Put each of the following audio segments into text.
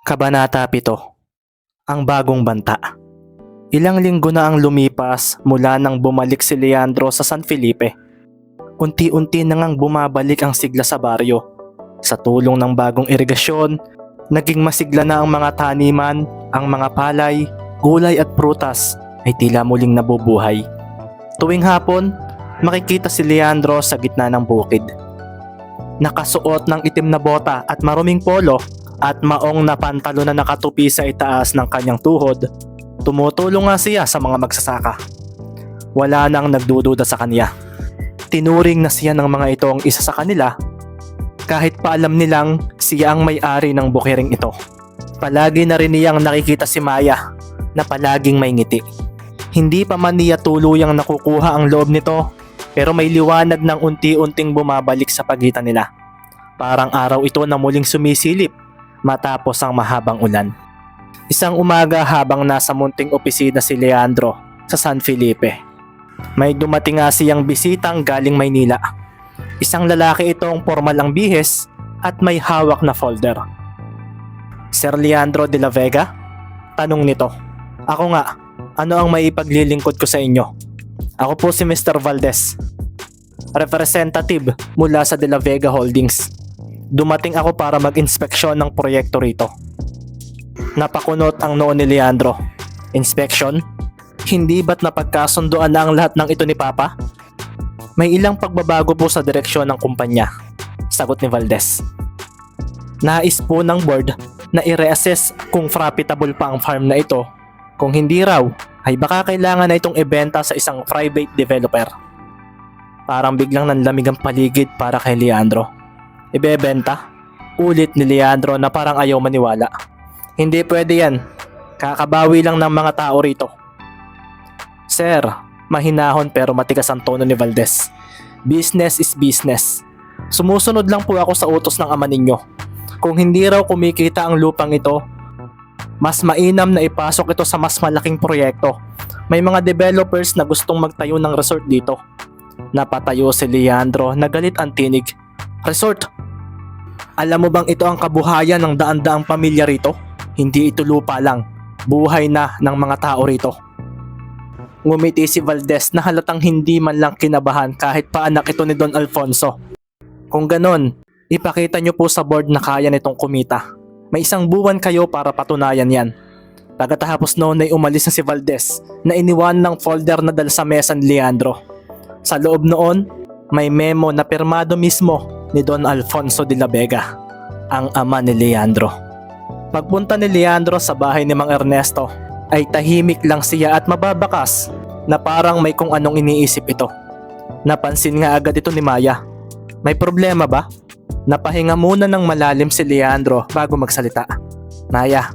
Kabanata 7. Ang bagong banta. Ilang linggo na ang lumipas mula nang bumalik si Leandro sa San Felipe. Unti-unti na ngang bumabalik ang sigla sa baryo. Sa tulong ng bagong irigasyon, naging masigla na ang mga taniman, ang mga palay, gulay at prutas ay tila muling nabubuhay. Tuwing hapon, makikita si Leandro sa gitna ng bukid. Nakasuot ng itim na bota at maruming polo at maong na pantalo na nakatupi sa itaas ng kanyang tuhod, tumutulong nga siya sa mga magsasaka. Wala nang nagdududa sa kanya. Tinuring na siya ng mga ito ang isa sa kanila kahit pa alam nilang siya ang may-ari ng bukiring ito. Palagi na rin niyang nakikita si Maya na palaging may ngiti. Hindi pa man niya tuluyang nakukuha ang loob nito pero may liwanag ng unti-unting bumabalik sa pagitan nila. Parang araw ito na muling sumisilip matapos ang mahabang ulan. Isang umaga habang nasa munting opisina si Leandro sa San Felipe, may dumating nga siyang bisitang galing Maynila. Isang lalaki itong formal ang bihis at may hawak na folder. Sir Leandro de la Vega? Tanong nito. Ako nga, ano ang maipaglilingkod ko sa inyo? Ako po si Mr. Valdez, representative mula sa De La Vega Holdings. Dumating ako para mag-inspeksyon ng proyekto rito. Napakunot ang noo ni Leandro. Inspection? Hindi ba't napagkasunduan na ang lahat ng ito ni Papa? May ilang pagbabago po sa direksyon ng kumpanya, sagot ni Valdez. Nais po ng board na i-reassess kung profitable pa ang farm na ito. Kung hindi raw, ay baka kailangan na itong ibenta sa isang private developer. Parang biglang nanlamig ang paligid para kay Leandro. Ibebenta? Ulit ni Leandro na parang ayaw maniwala. Hindi pwede yan. Kakabawi lang ng mga tao rito. Sir, mahinahon pero matigas ang tono ni Valdez. Business is business. Sumusunod lang po ako sa utos ng ama ninyo. Kung hindi raw kumikita ang lupang ito, mas mainam na ipasok ito sa mas malaking proyekto. May mga developers na gustong magtayo ng resort dito. Napatayo si Leandro na galit ang tinig. Resort? Alam mo bang ito ang kabuhayan ng daan-daang pamilya rito? Hindi ito lupa lang. Buhay na ng mga tao rito. Ngumiti si Valdez na halatang hindi man lang kinabahan kahit pa anak ito ni Don Alfonso. Kung ganon, ipakita nyo po sa board na kaya nitong kumita. May isang buwan kayo para patunayan yan. Pagkatapos noon ay umalis na si Valdez na iniwan ng folder na dala sa mesa ni Leandro. Sa loob noon, may memo na pirmado mismo ni Don Alfonso de la Vega, ang ama ni Leandro. Pagpunta ni Leandro sa bahay ni Mang Ernesto, ay tahimik lang siya at mababakas na parang may kung anong iniisip ito. Napansin nga agad ito ni Maya. May problema ba? Napahinga muna ng malalim si Leandro bago magsalita. Maya,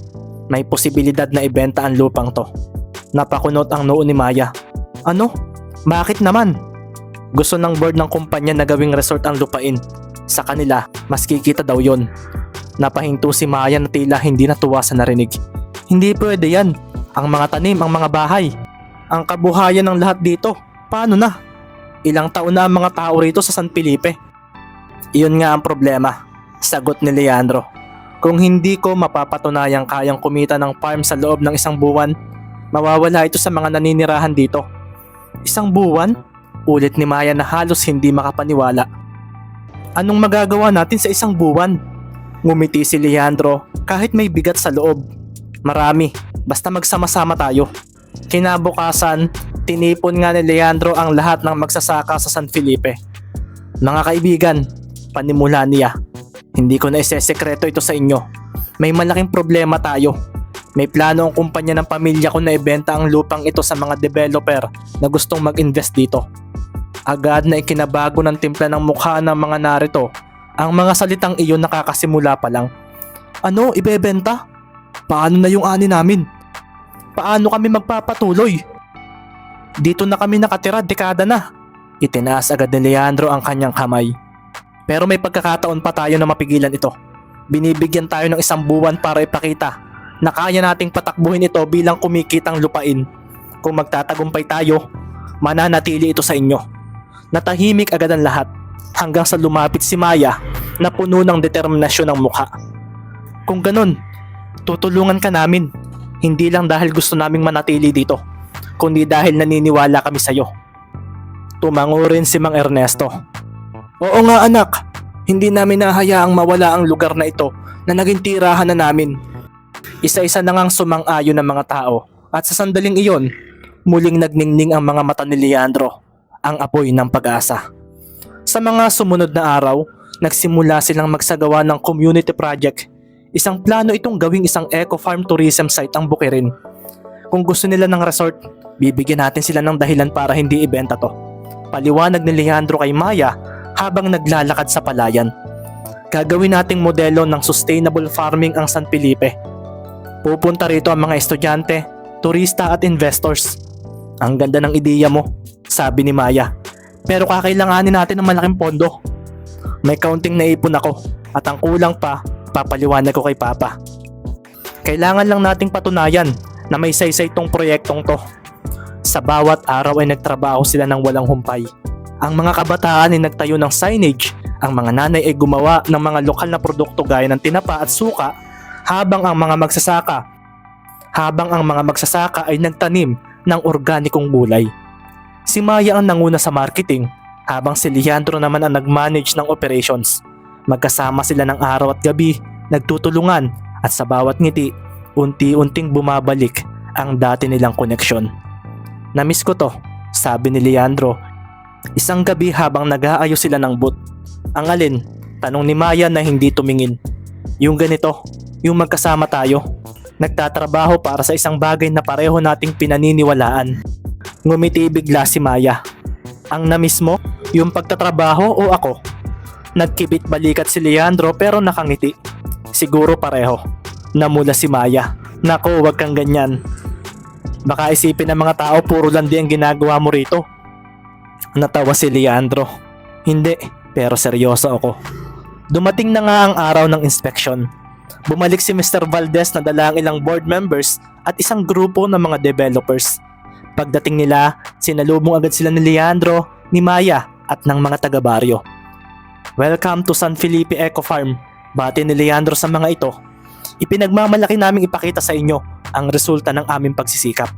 may posibilidad na ibenta ang lupang to. Napakunot ang noo ni Maya. Ano? Bakit naman? Gusto ng board ng kumpanya na gawing resort ang lupain. Sa kanila, mas kikita daw yon. Napahinto si Maya na tila hindi natuwa sa narinig. Hindi pwede yan. Ang mga tanim, ang mga bahay. Ang kabuhayan ng lahat dito. Paano na? Ilang taon na ang mga tao rito sa San Felipe. Iyon nga ang problema, sagot ni Leandro. Kung hindi ko mapapatunayang kayang kumita ng farm sa loob ng isang buwan, mawawala ito sa mga naninirahan dito. Isang buwan? Ulit ni Maya na halos hindi makapaniwala. Anong magagawa natin sa isang buwan? Ngumiti si Leandro kahit may bigat sa loob. Marami, basta magsama-sama tayo. Kinabukasan, tinipon nga ni Leandro ang lahat ng magsasaka sa San Felipe. Mga kaibigan, panimula niya. Hindi ko na isesekreto ito sa inyo. May malaking problema tayo. May plano ang kumpanya ng pamilya ko na ibenta ang lupang ito sa mga developer na gustong mag-invest dito. Agad na ikinabago ng timpla ng mukha ng mga narito. Ang mga salitang iyon nakakasimula pa lang. Ano, ibebenta? Paano na yung ani namin? Paano kami magpapatuloy? Dito na kami nakatira, dekada na. Itinaas agad ni Leandro ang kanyang kamay. Pero may pagkakataon pa tayo na mapigilan ito. Binibigyan tayo ng isang buwan para ipakita na kaya nating patakbuhin ito bilang kumikitang lupain. Kung magtatagumpay tayo, mananatili ito sa inyo. Natahimik agad ang lahat hanggang sa lumapit si Maya na puno ng determinasyon ng mukha. Kung ganun, Tutulungan ka namin. Hindi lang dahil gusto naming manatili dito, kundi dahil naniniwala kami sa'yo. Tumango rin si Mang Ernesto. Oo nga anak, hindi namin nahayaang mawala ang lugar na ito na naging tirahan na namin. Isa-isa na ngang sumang-ayon ng mga tao at sa sandaling iyon, muling nagningning ang mga mata ni Leandro, ang apoy ng pag-asa. Sa mga sumunod na araw, nagsimula silang magsagawa ng community project. Isang plano itong gawing isang eco-farm tourism site ang Bukirin. Kung gusto nila ng resort, bibigyan natin sila ng dahilan para hindi ibenta to. Paliwanag ni Leandro kay Maya habang naglalakad sa palayan. Gagawin nating modelo ng sustainable farming ang San Felipe. Pupunta rito ang mga estudyante, turista at investors. Ang ganda ng ideya mo, sabi ni Maya. Pero kakailanganin natin ng malaking pondo. May kaunting naipon ako at ang kulang pa, papaliwanag ko kay Papa. Kailangan lang nating patunayan na may saysay tong proyektong to. Sa bawat araw ay nagtrabaho sila ng walang humpay. Ang mga kabataan ay nagtayo ng signage, ang mga nanay ay gumawa ng mga lokal na produkto gaya ng tinapa at suka, habang ang mga magsasaka ay nagtanim ng organikong gulay. Si Maya ang nanguna sa marketing, habang si Leandro naman ang nag-manage ng operations. Magkasama sila ng araw at gabi, nagtutulungan at sa bawat ngiti, unti-unting bumabalik ang dati nilang koneksyon. Namiss ko to, sabi ni Leandro. Isang gabi habang nag-aayos sila ng booth. Ang alin? Tanong ni Maya na hindi tumingin. Yung ganito, yung magkasama tayo. Nagtatrabaho para sa isang bagay na pareho nating pinaniniwalaan. Ngumiti bigla si Maya. Ang namiss mo? Yung pagtatrabaho o ako? Nagkibit balikat si Leandro pero nakangiti. Siguro pareho. Namula si Maya. Nako, wag kang ganyan. Baka isipin ng mga tao puro landi ang ginagawa mo rito. Natawa si Leandro. Hindi, pero seryoso ako. Dumating na nga ang araw ng inspeksyon. Bumalik si Mr. Valdez na dala ang ilang board members at isang grupo ng mga developers. Pagdating nila, sinalubong agad sila ni Leandro, ni Maya at ng mga taga-baryo. Welcome to San Felipe Eco Farm, bati ni Leandro sa mga ito. Ipinagmamalaki naming ipakita sa inyo ang resulta ng aming pagsisikap.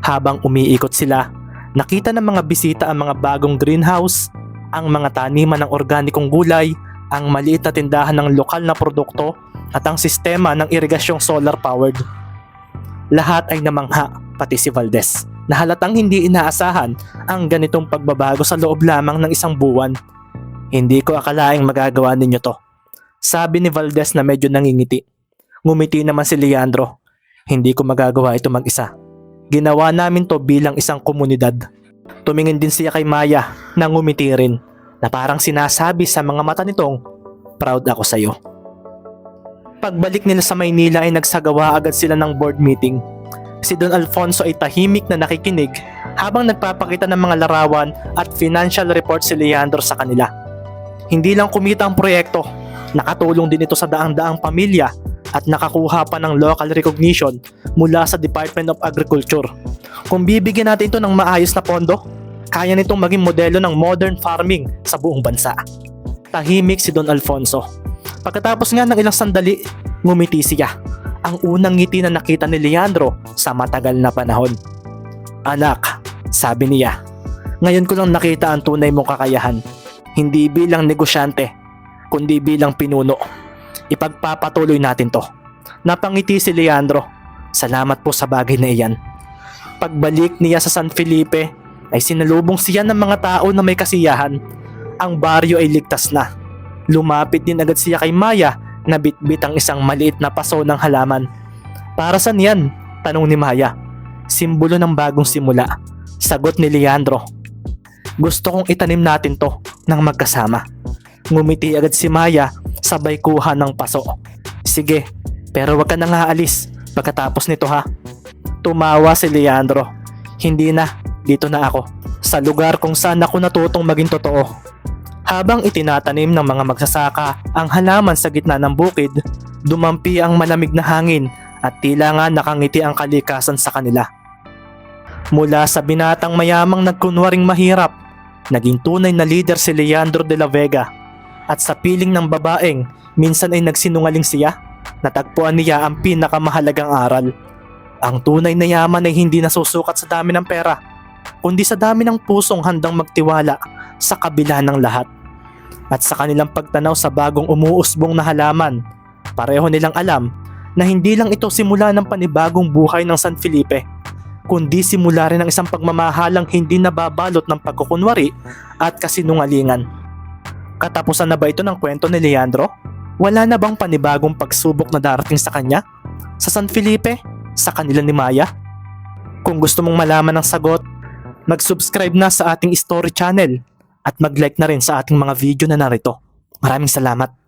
Habang umiikot sila, nakita ng mga bisita ang mga bagong greenhouse, ang mga taniman ng organikong gulay, ang maliit na tindahan ng lokal na produkto at ang sistema ng irigasyong solar powered. Lahat ay namangha, pati si Valdez, na halatang hindi inaasahan ang ganitong pagbabago sa loob lamang ng isang buwan. Hindi ko akalaing magagawa ninyo to, sabi ni Valdez na medyo nangingiti. Ngumiti naman si Leandro. Hindi ko magagawa ito mag-isa. Ginawa namin to bilang isang komunidad. Tumingin din siya kay Maya na ngumiti rin, na parang sinasabi sa mga mata nitong, proud ako sa'yo. Pagbalik nila sa Maynila ay nagsagawa agad sila ng board meeting. Si Don Alfonso ay tahimik na nakikinig habang nagpapakita ng mga larawan at financial report si Leandro sa kanila. Hindi lang kumita ang proyekto, nakatulong din ito sa daang-daang pamilya at nakakuha pa ng local recognition mula sa Department of Agriculture. Kung bibigyan natin ito ng maayos na pondo, kaya nitong maging modelo ng modern farming sa buong bansa. Tahimik si Don Alfonso. Pagkatapos nga ng ilang sandali, ngumiti siya. Ang unang ngiti na nakita ni Leandro sa matagal na panahon. Anak, sabi niya, ngayon ko lang nakita ang tunay mong kakayahan. Hindi bilang negosyante, kundi bilang pinuno. Ipagpapatuloy natin to. Napangiti si Leandro. Salamat po sa bagay na iyan. Pagbalik niya sa San Felipe, ay sinalubong siya ng mga tao na may kasiyahan. Ang baryo ay ligtas na. Lumapit din agad siya kay Maya na bitbit ang isang maliit na paso ng halaman. Para saan yan? Tanong ni Maya. Simbolo ng bagong simula. Sagot ni Leandro. Gusto kong itanim natin to ng magkasama. Ngumiti agad si Maya sabay kuha ng paso. Sige, pero wag ka nang aalis pagkatapos nito ha. Tumawa si Leandro. Hindi na, dito na ako. Sa lugar kung saan ako natutong maging totoo. Habang itinatanim ng mga magsasaka ang halaman sa gitna ng bukid, dumampi ang malamig na hangin at tila nga nakangiti ang kalikasan sa kanila. Mula sa binatang mayamang nagkunwaring mahirap, naging tunay na leader si Leandro de la Vega. At sa piling ng babaeng, minsan ay nagsinungaling siya, Natagpuan niya ang pinakamahalagang aral. Ang tunay na yaman ay hindi nasusukat sa dami ng pera, kundi sa dami ng pusong handang magtiwala sa kabila ng lahat. At sa kanilang pagtanaw sa bagong umuusbong na halaman, pareho nilang alam na hindi lang ito simula ng panibagong buhay ng San Felipe, kundi simula rin ng isang pagmamahalang hindi nababalot ng pagkukunwari at kasinungalingan. Katapusan na ba ito ng kwento ni Leandro? Wala na bang panibagong pagsubok na darating sa kanya? Sa San Felipe? Sa kanila ni Maya? Kung gusto mong malaman ang sagot, mag-subscribe na sa ating story channel at mag-like na rin sa ating mga video na narito. Maraming salamat.